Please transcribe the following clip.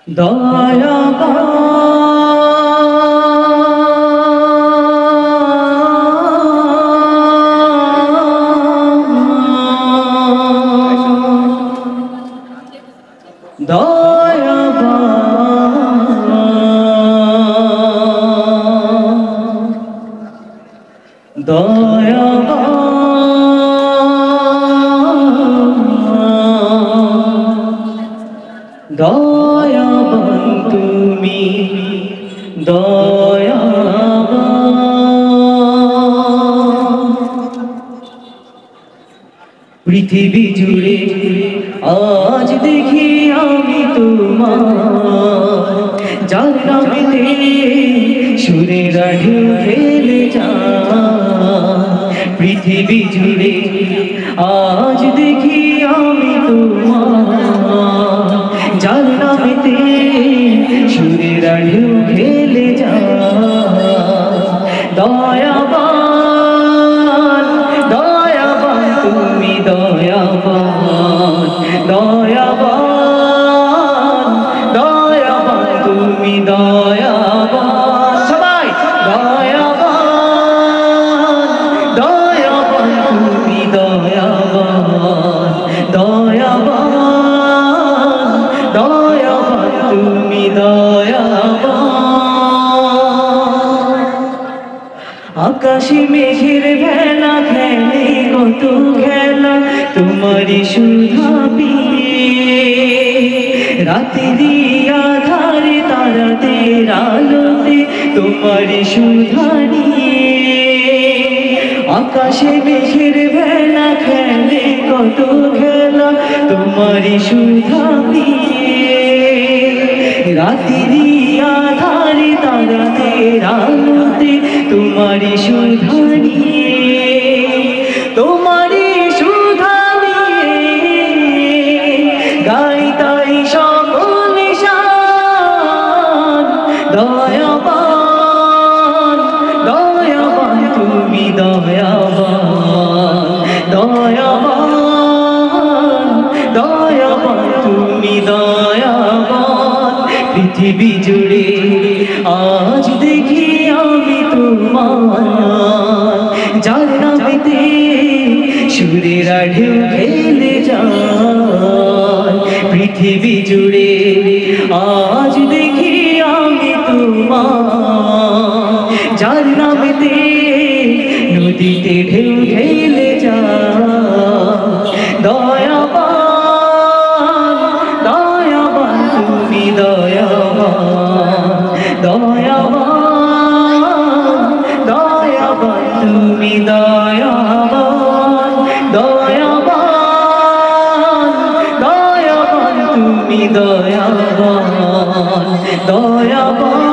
দয়াবান তুমি দয়াবান পৃথিবী জুড়ে আজ দেখি আমি তোমার যার নামেতে সুরেরা ঢেউ খেলে যায় পৃথিবী জুড়ে আজ দেখি আমি তোমার যার নামেতে সুরেরা ঢেউ খেলে যায় দয়াবান দয়াবান তুমি দয়াবান দয়াবান দয়াবান তুমি দয়াবান সবাই দয়াবান দয়াবান তুমি দয়াবান দয়াবান দয়াবান তুমি দয়াবান আকাশে মেঘের ভেলা খেলে কত খেলা তোমারই সুধা পিয়ে রাতেরই আধারে তারাদের আলোতে তোমারই সুধা নিয়ে আকাশে মেঘের ভেলা খেলে কত খেলা তোমারই সুধা পিয়ে রাতেরই আধারে তারাদের আলোতে তোমারই সুধা নিয়ে তোমারই সুধা নিয়ে গাই তাই সকল শান দয়াবান দয়াবান তুমি দয়াবান দয়াবান দয়াবান তুমি দয়াবান পৃথিবী জুড়ে আজ দেখি আমি তোমার যার নামেতে সুরেরা ঢেউ খেলে যায় পৃথিবী জুড়ে আজ দেখি আমি তোমার যার নামেতে নদীতে ঢেউ খেলে যায় দয়াবান দয়াবান তুমি দয়াবান দয়াবান দয়াবান তুমি দয়াবান দয়াবান দয়াবান তুমি দয়াবান দয়াবান